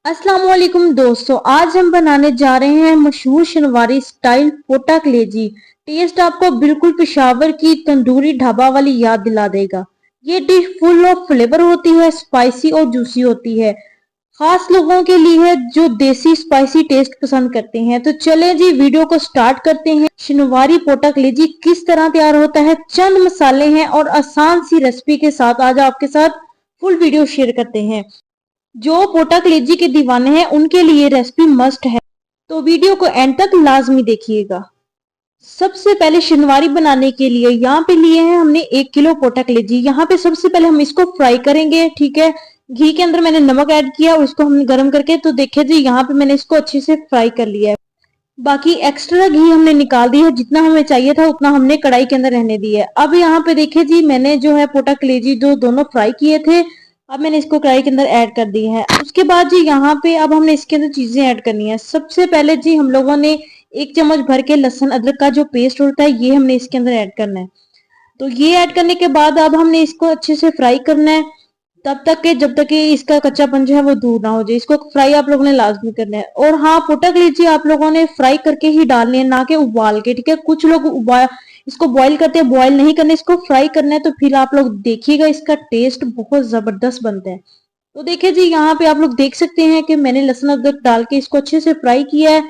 अस्सलाम वालेकुम दोस्तों, आज हम बनाने जा रहे हैं मशहूर शनवारी स्टाइल पोटा कलेजी। टेस्ट आपको बिल्कुल पेशावर की तंदूरी ढाबा वाली याद दिला देगा। ये डिश फुल ऑफ फ्लेवर होती है, स्पाइसी और जूसी होती है। खास लोगों के लिए है जो देसी स्पाइसी टेस्ट पसंद करते हैं। तो चलें जी, वीडियो को स्टार्ट करते हैं। शनवारी पोटा कलेजी किस तरह तैयार होता है, चंद मसाले हैं और आसान सी रेसिपी के साथ आज आपके साथ फुल वीडियो शेयर करते हैं। जो पोटा कलेजी के दीवाने हैं उनके लिए रेसिपी मस्ट है, तो वीडियो को एंड तक लाजमी देखिएगा। सबसे पहले शनवारी बनाने के लिए यहाँ पे लिए हैं हमने 1 किलो पोटा कलेजी। यहाँ पे सबसे पहले हम इसको फ्राई करेंगे, ठीक है। घी के अंदर मैंने नमक ऐड किया और इसको हमने गर्म करके, तो देखिए जी यहाँ पे मैंने इसको अच्छे से फ्राई कर लिया है। बाकी एक्स्ट्रा घी हमने निकाल दिया है, जितना हमें चाहिए था उतना हमने कढ़ाई के अंदर रहने दिया है। अब यहाँ पे देखिए जी, मैंने जो है पोटा कलेजी जो दोनों फ्राई किए थे, अब मैंने इसको कढ़ाई के अंदर ऐड कर दिया है। उसके बाद जी यहाँ पे अब हमने इसके अंदर चीजें ऐड करनी है। सबसे पहले जी हम लोगों ने 1 चम्मच भर के लहसुन अदरक का जो पेस्ट होता है ये हमने इसके अंदर ऐड करना है। तो ये ऐड करने के बाद अब हमने इसको अच्छे से फ्राई करना है, तब तक के जब तक कि इसका कच्चापन जो है वो दूर ना हो जाए। इसको फ्राई आप लोगों ने लाजमी करना है। और हाँ, पोटा कलेजी आप लोगों ने फ्राई करके ही डालनी है, ना कि उबाल के, ठीक है। कुछ लोग इसको बॉईल करते हैं, बॉईल नहीं करना, इसको फ्राई करना है। तो फिर आप लोग देखिएगा, इसका टेस्ट बहुत जबरदस्त बनता है। तो देखिए जी यहाँ पे आप लोग देख सकते हैं कि मैंने लहसुन अदरक डाल के इसको अच्छे से फ्राई किया है।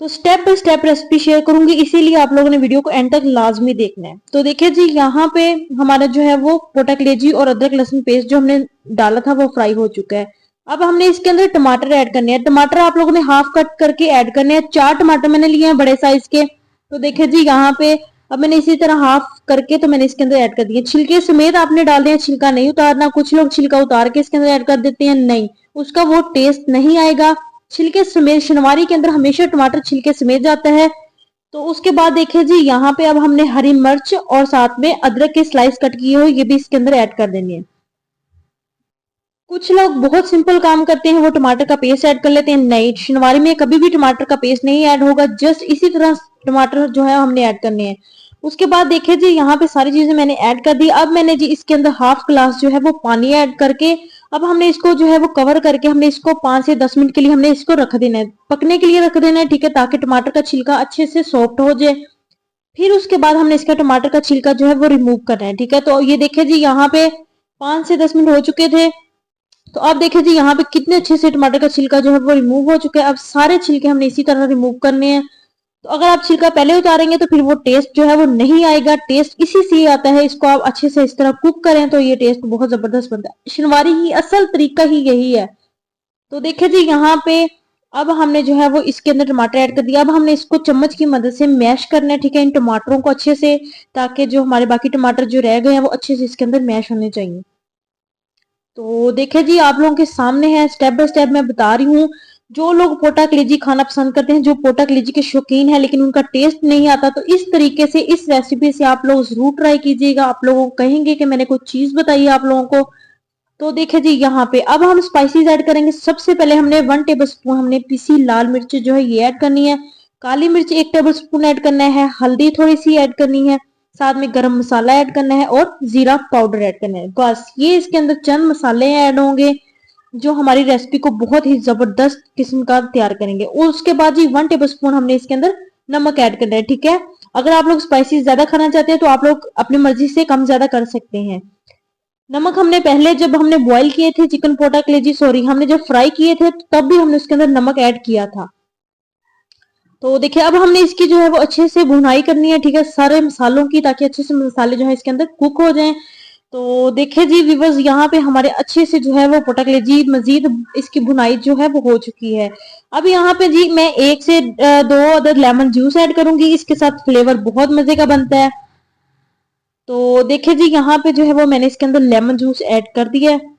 तो step by step recipe share करूंगी, इसीलिए आप लोगों ने वीडियो को एंड तक लाजमी देखना है। तो देखिए जी यहाँ पे हमारा जो है वो पोटा कलेजी और अदरक लहसुन पेस्ट जो हमने डाला था वो फ्राई हो चुका है। अब हमने इसके अंदर टमाटर ऐड करने हैं। टमाटर आप लोगों ने हाफ कट करके ऐड करने हैं। 4 टमाटर मैंने लिए हैं बड़े साइज के। तो देखिए जी यहाँ पे अब मैंने इसी तरह हाफ करके तो मैंने इसके अंदर ऐड कर दिए। छिलके समेत आपने डाल दिया, छिलका नहीं उतारना। कुछ लोग छिलका उतार के इसके अंदर ऐड कर देते हैं, नहीं, उसका वो टेस्ट नहीं आएगा। छिलके समेत शनवारी के अंदर हमेशा टमाटर छिलके समेत जाता है। तो उसके बाद देखिए जी यहाँ पे अब हमने हरी मिर्च और साथ में अदरक के स्लाइस कट किए हुए ये भी इसके अंदर ऐड कर देनी है। कुछ लोग बहुत सिंपल काम करते हैं, वो टमाटर का पेस्ट ऐड कर लेते हैं, नहीं, शनवारी में कभी भी टमाटर का पेस्ट नहीं ऐड होगा। जस्ट इसी तरह टमाटर जो है हमने ऐड करने हैं। उसके बाद देखिए जी यहाँ पे सारी चीजें मैंने ऐड कर दी। अब मैंने जी इसके अंदर हाफ ग्लास जो है वो पानी ऐड करके अब हमने इसको जो है वो कवर करके हमने इसको 5 से 10 मिनट के लिए हमने इसको रख देना है, पकने के लिए रख देना है, ठीक है, ताकि टमाटर का छिलका अच्छे से सॉफ्ट हो जाए। फिर उसके बाद हमने इसका टमाटर का छिलका जो है वो रिमूव करना है, ठीक है। तो ये देखिए जी यहाँ पे 5 से 10 मिनट हो चुके थे। तो आप देखिए जी यहाँ पे कितने अच्छे से टमाटर का छिलका जो है वो रिमूव हो चुका है। अब सारे छिलके हमने इसी तरह रिमूव करने हैं। तो अगर आप छिलका पहले उतारेंगे तो फिर वो टेस्ट जो है वो नहीं आएगा। टेस्ट इसी से ही आता है, इसको आप अच्छे से इस तरह कुक करें तो ये टेस्ट बहुत जबरदस्त बनता है। शनवारी की असल तरीका ही यही है। तो देखिए जी यहाँ पे अब हमने जो है वो इसके अंदर टमाटर ऐड कर दिया। अब हमने इसको चम्मच की मदद से मैश करना है, ठीक है, इन टमाटरों को अच्छे से, ताकि जो हमारे बाकी टमाटर जो रह गए हैं वो अच्छे से इसके अंदर मैश होने चाहिए। तो देखिए जी आप लोगों के सामने है, स्टेप बाय स्टेप मैं बता रही हूँ। जो लोग पोटा कलेजी खाना पसंद करते हैं, जो पोटा कलेजी के शौकीन है लेकिन उनका टेस्ट नहीं आता, तो इस तरीके से इस रेसिपी से आप लोग जरूर ट्राई कीजिएगा। आप लोगों को कहेंगे कि मैंने कोई चीज बताई है आप लोगों को। तो देखिए जी यहाँ पे अब हम स्पाइसेस ऐड करेंगे। सबसे पहले हमने 1 टेबल स्पून हमने पीसी लाल मिर्च जो है ये ऐड करनी है। काली मिर्च 1 टेबल स्पून ऐड करना है। हल्दी थोड़ी सी ऐड करनी है। साथ में गरम मसाला ऐड करना है और जीरा पाउडर ऐड करना है। बस ये इसके अंदर चंद मसाले ऐड होंगे जो हमारी रेसिपी को बहुत ही जबरदस्त किस्म का तैयार करेंगे। और उसके बाद जी 1 टेबल स्पून हमने इसके अंदर नमक ऐड करना है, ठीक है। अगर आप लोग स्पाइसी ज्यादा खाना चाहते हैं तो आप लोग अपनी मर्जी से कम ज्यादा कर सकते हैं। नमक हमने पहले जब हमने बॉईल किए थे चिकन पोटा कलेजी, सॉरी, हमने जब फ्राई किए थे तब भी हमने उसके अंदर नमक ऐड किया था। तो देखिए अब हमने इसकी जो है वो अच्छे से भुनाई करनी है, ठीक है, सारे मसालों की, ताकि अच्छे से मसाले जो है इसके अंदर कुक हो जाएं। तो देखिए जी व्यूअर्स यहाँ पे हमारे अच्छे से जो है वो पोटा कलेजी मजीद इसकी भुनाई जो है वो हो चुकी है। अब यहाँ पे जी मैं 1 से 2 अदर लेमन जूस ऐड करूंगी, इसके साथ फ्लेवर बहुत मजे का बनता है। तो देखिए जी यहाँ पे जो है वो मैंने इसके अंदर लेमन जूस ऐड कर दिया है।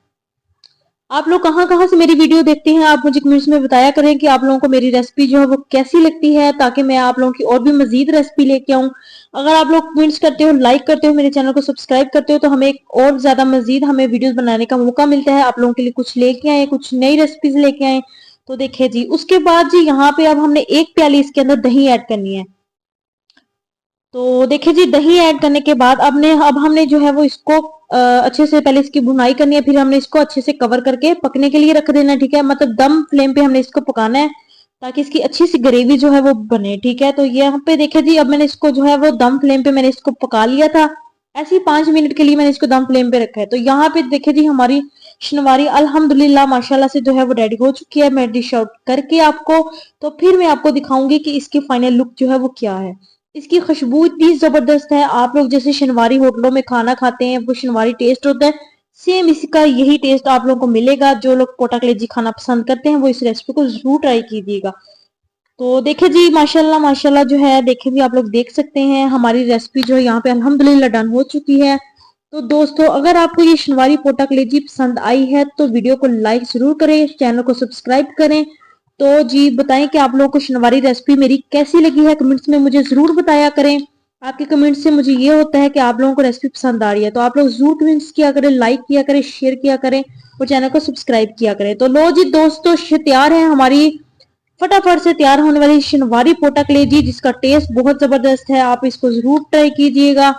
आप लोग कहाँ कहाँ से मेरी वीडियो देखते हैं, आप मुझे कमेंट्स में बताया करें कि आप लोगों को मेरी रेसिपी जो है वो कैसी लगती है, ताकि मैं आप लोगों की और भी मजीद रेसिपी लेके आऊं। अगर आप लोग कमेंट्स करते हो, लाइक करते हो, मेरे चैनल को सब्सक्राइब करते हो, तो हमें एक और ज्यादा मजीद हमें वीडियोस बनाने का मौका मिलता है। आप लोगों के लिए कुछ लेके आए, कुछ नई रेसिपीज लेके आए। तो देखिए जी उसके बाद जी यहाँ पे अब हमने 1 प्याली इसके अंदर दही ऐड करनी है। तो देखिए जी, दही ऐड करने के बाद अब हमने जो है वो इसको अच्छे से पहले इसकी भुनाई करनी है, फिर हमने इसको अच्छे से कवर करके पकने के लिए रख देना है, ठीक है। मतलब दम फ्लेम पे हमने इसको पकाना है ताकि इसकी अच्छी सी ग्रेवी जो है वो बने, ठीक है। तो यहाँ पे देखिए जी, अब मैंने इसको जो है वो दम फ्लेम पे मैंने इसको पका लिया था। ऐसे ही 5 मिनट के लिए मैंने इसको दम फ्लेम पे रखा है। तो यहाँ पे देखिए जी, हमारी शनवारी अल्हम्दुलिल्लाह माशाल्लाह से जो है वो रेडी हो चुकी है। मैं डिश आउट करके आपको, तो फिर मैं आपको दिखाऊंगी कि इसकी फाइनल लुक जो है वो क्या है। इसकी खुशबू इतनी जबरदस्त है, आप लोग जैसे शनवारी होटलों में खाना खाते हैं वो शनवारी टेस्ट होता है, सेम इसका यही टेस्ट आप लोगों को मिलेगा। जो लोग पोटा कलेजी खाना पसंद करते हैं वो इस रेसिपी को जरूर ट्राई कीजिएगा। तो देखिए जी, माशाल्लाह माशाल्लाह जो है, देखिए जी, आप लोग देख सकते हैं हमारी रेसिपी जो है यहाँ पे अल्हम्दुलिल्लाह डन हो चुकी है। तो दोस्तों, अगर आपको ये शनवारी पोटा कलेजी पसंद आई है तो वीडियो को लाइक जरूर करें, चैनल को सब्सक्राइब करें। तो जी बताएं कि आप लोगों को शनवारी रेसिपी मेरी कैसी लगी है, कमेंट्स में मुझे जरूर बताया करें। आपके कमेंट्स से मुझे ये होता है कि आप लोगों को रेसिपी पसंद आ रही है। तो आप लोग जरूर कमेंट्स किया करें, लाइक किया करें, शेयर किया करें और चैनल को सब्सक्राइब किया करें। तो लो जी दोस्तों, तैयार है हमारी फटाफट से तैयार होने वाली शनवारी पोटा कलेजी, जिसका टेस्ट बहुत जबरदस्त है। आप इसको जरूर ट्राई कीजिएगा।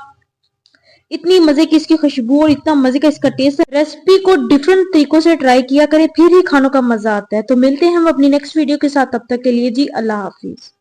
इतनी मजे की इसकी खुशबू और इतना मजे का इसका टेस्ट है। रेसिपी को डिफरेंट तरीकों से ट्राई किया करें, फिर ही खानों का मजा आता है। तो मिलते हैं हम अपनी नेक्स्ट वीडियो के साथ, तब तक के लिए जी अल्लाह हाफिज।